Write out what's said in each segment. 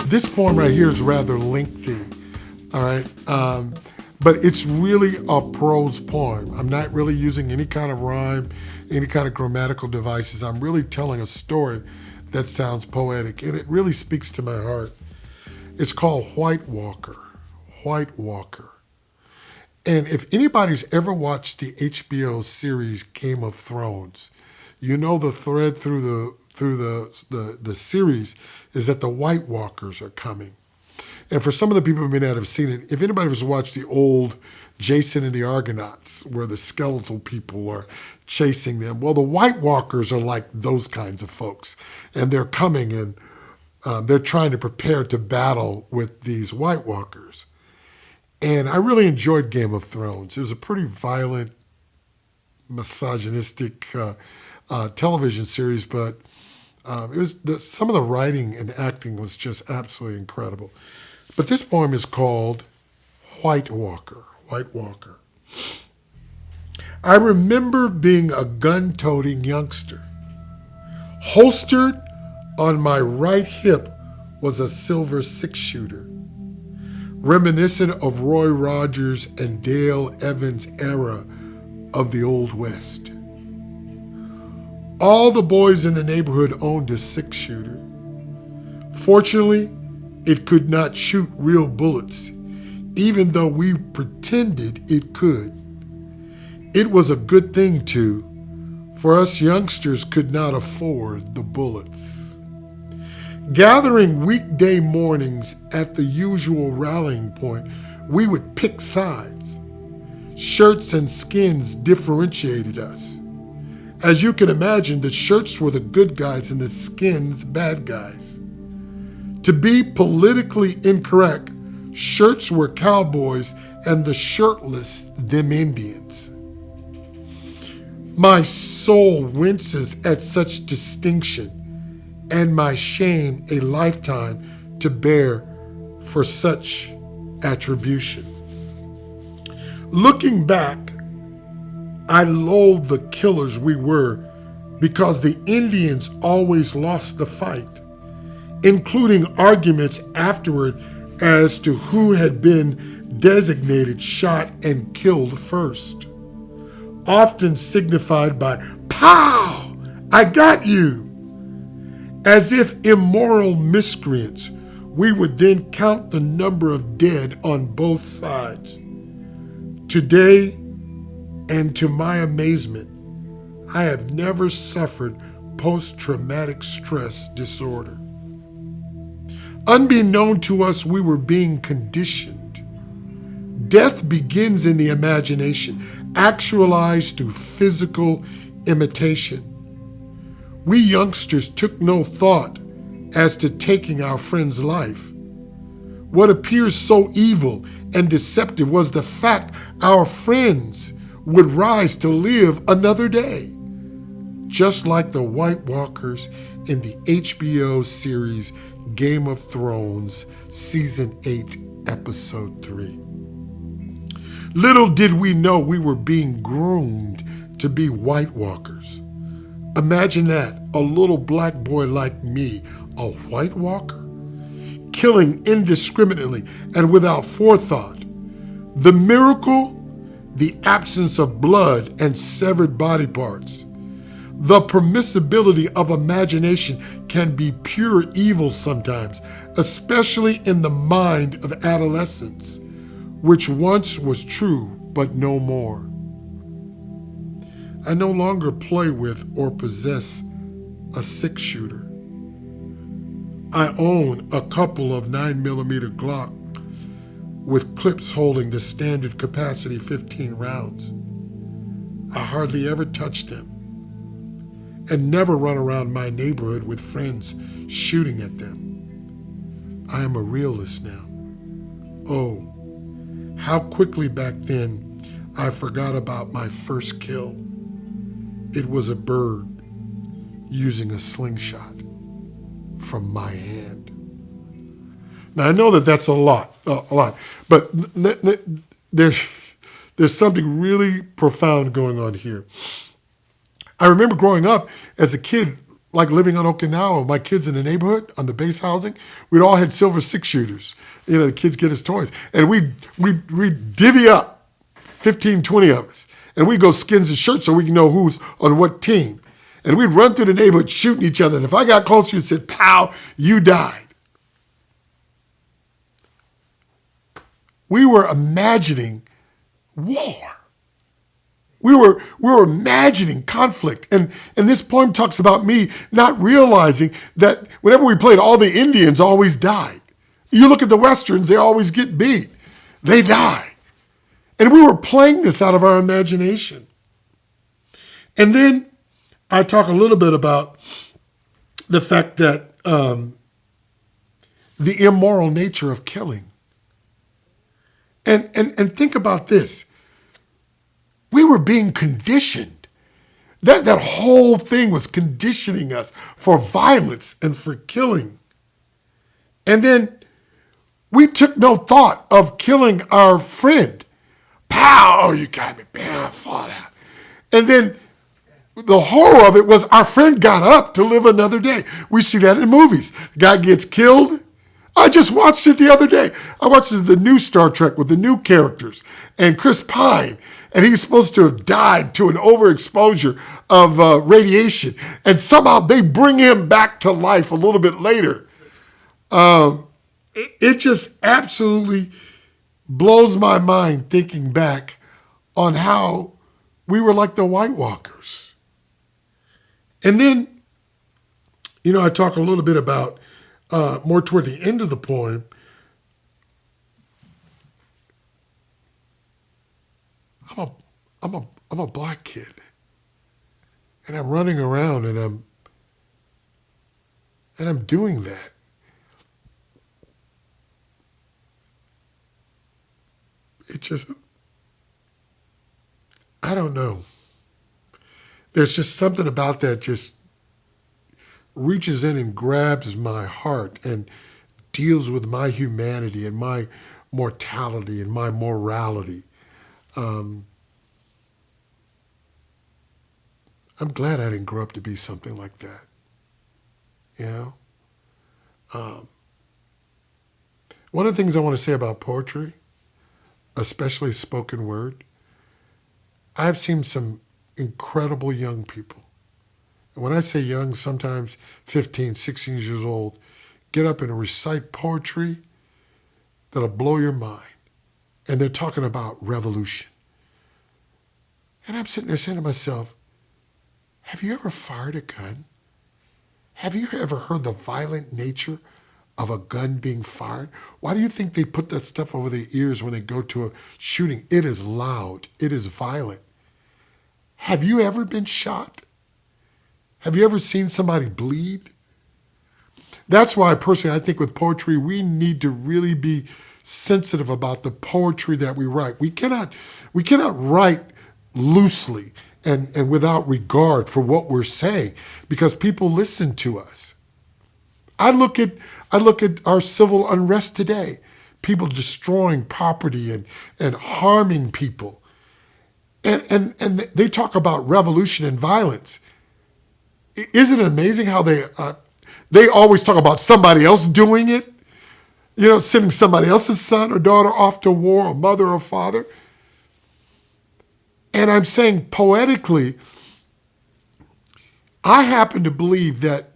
This poem right here is rather lengthy, all right? But it's really a prose poem. I'm not really using any kind of rhyme, any kind of grammatical devices. I'm really telling a story that sounds poetic, and it really speaks to my heart. It's called White Walker. White Walker. And if anybody's ever watched the HBO series Game of Thrones, you know the thread through the series is that the White Walkers are coming. And for some of the people who may not have seen it, if anybody has watched the old Jason and the Argonauts, where the skeletal people are chasing them, well, the White Walkers are like those kinds of folks. And they're coming and they're trying to prepare to battle with these White Walkers. And I really enjoyed Game of Thrones. It was a pretty violent, misogynistic television series, but some of the writing and acting was just absolutely incredible. But this poem is called White Walker. White Walker. I remember being a gun-toting youngster. Holstered on my right hip was a silver six-shooter, reminiscent of Roy Rogers and Dale Evans' era of the Old West. All the boys in the neighborhood owned a six-shooter. Fortunately, it could not shoot real bullets, even though we pretended it could. It was a good thing, too, for us youngsters could not afford the bullets. Gathering weekday mornings at the usual rallying point, we would pick sides. Shirts and skins differentiated us. As you can imagine, the shirts were the good guys and the skins bad guys. To be politically incorrect, shirts were cowboys and the shirtless them Indians. My soul winces at such distinction, and my shame a lifetime to bear for such attribution. Looking back, I loathe the killers we were because the Indians always lost the fight, including arguments afterward as to who had been designated shot and killed first, often signified by, "Pow! I got you!" As if immoral miscreants, we would then count the number of dead on both sides. Today, and to my amazement, I have never suffered post-traumatic stress disorder. Unbeknown to us, we were being conditioned. Death begins in the imagination, actualized through physical imitation. We youngsters took no thought as to taking our friend's life. What appears so evil and deceptive was the fact our friends would rise to live another day, just like the White Walkers in the HBO series Game of Thrones, Season 8, Episode 3. Little did we know we were being groomed to be White Walkers. Imagine that, a little black boy like me, a White Walker, killing indiscriminately and without forethought. The miracle, the absence of blood and severed body parts. The permissibility of imagination can be pure evil sometimes, especially in the mind of adolescence, which once was true but no more. I no longer play with or possess a six-shooter. I own a couple of 9mm Glock with clips holding the standard capacity 15 rounds. I hardly ever touch them and never run around my neighborhood with friends shooting at them. I am a realist now. Oh, how quickly back then I forgot about my first kill. It was a bird using a slingshot from my hand. Now I know that that's a lot, but There's something really profound going on here. I remember growing up as a kid, like living on Okinawa, my kids in the neighborhood on the base housing, we'd all had silver 6-shooters. You know, the kids get us toys. And we'd divvy up 15, 20 of us. And we'd go skins and shirts so we can know who's on what team. And we'd run through the neighborhood shooting each other. And if I got close to you and said, pow, you died. We were imagining war. We were imagining conflict. And this poem talks about me not realizing that whenever we played, all the Indians always died. You look at the Westerns, they always get beat. They die. And we were playing this out of our imagination. And then I talk a little bit about the fact that the immoral nature of killing. And think about this. We were being conditioned. That whole thing was conditioning us for violence and for killing. And then we took no thought of killing our friend. Pow! Oh, you got me. Bam, I fought out. And then the horror of it was our friend got up to live another day. We see that in movies. The guy gets killed. I just watched it the other day. I watched the new Star Trek with the new characters and Chris Pine. And he's supposed to have died to an overexposure of radiation. And somehow they bring him back to life a little bit later. It just absolutely blows my mind thinking back on how we were like the White Walkers. And then, you know, I talk a little bit about, more toward the end of the poem, I'm a black kid, and I'm running around, and I'm doing that. It just, I don't know. There's just something about that just reaches in and grabs my heart and deals with my humanity and my mortality and my morality. I'm glad I didn't grow up to be something like that. You know? One of the things I want to say about poetry, especially spoken word, I've seen some incredible young people. And when I say young, sometimes 15, 16 years old, get up and recite poetry that'll blow your mind. And they're talking about revolution. And I'm sitting there saying to myself, have you ever fired a gun? Have you ever heard the violent nature of a gun being fired? Why do you think they put that stuff over their ears when they go to a shooting? It is loud. It is violent. Have you ever been shot? Have you ever seen somebody bleed? That's why personally I think with poetry we need to really be sensitive about the poetry that we write. We cannot write loosely and without regard for what we're saying, because people listen to us. I look at our civil unrest today, people destroying property and harming people. And they talk about revolution and violence. Isn't it amazing how they always talk about somebody else doing it? You know, sending somebody else's son or daughter off to war, or mother or father. And I'm saying poetically, I happen to believe that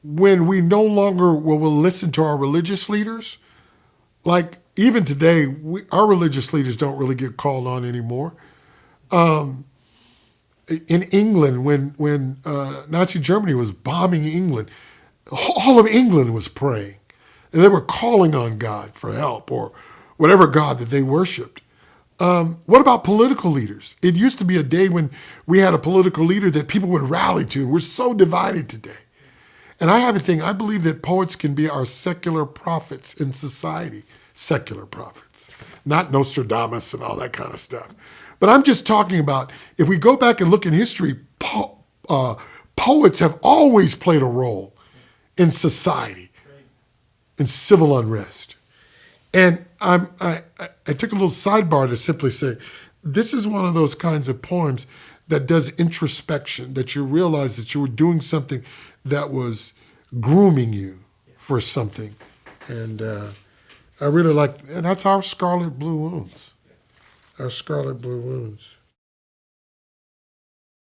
when we no longer will listen to our religious leaders, like even today, our religious leaders don't really get called on anymore. In England, when Nazi Germany was bombing England, all of England was praying. And they were calling on God for help, or whatever God that they worshiped. What about political leaders? It used to be a day when we had a political leader that people would rally to. We're so divided today. And I have a thing, I believe that poets can be our secular prophets in society. Secular prophets, not Nostradamus and all that kind of stuff. But I'm just talking about, if we go back and look in history, poets have always played a role in society, in civil unrest. And I took a little sidebar to simply say, this is one of those kinds of poems that does introspection, that you realize that you were doing something that was grooming you for something. And I really like, and that's our Scarlet Blue Wounds. Our Scarlet Blue Wounds.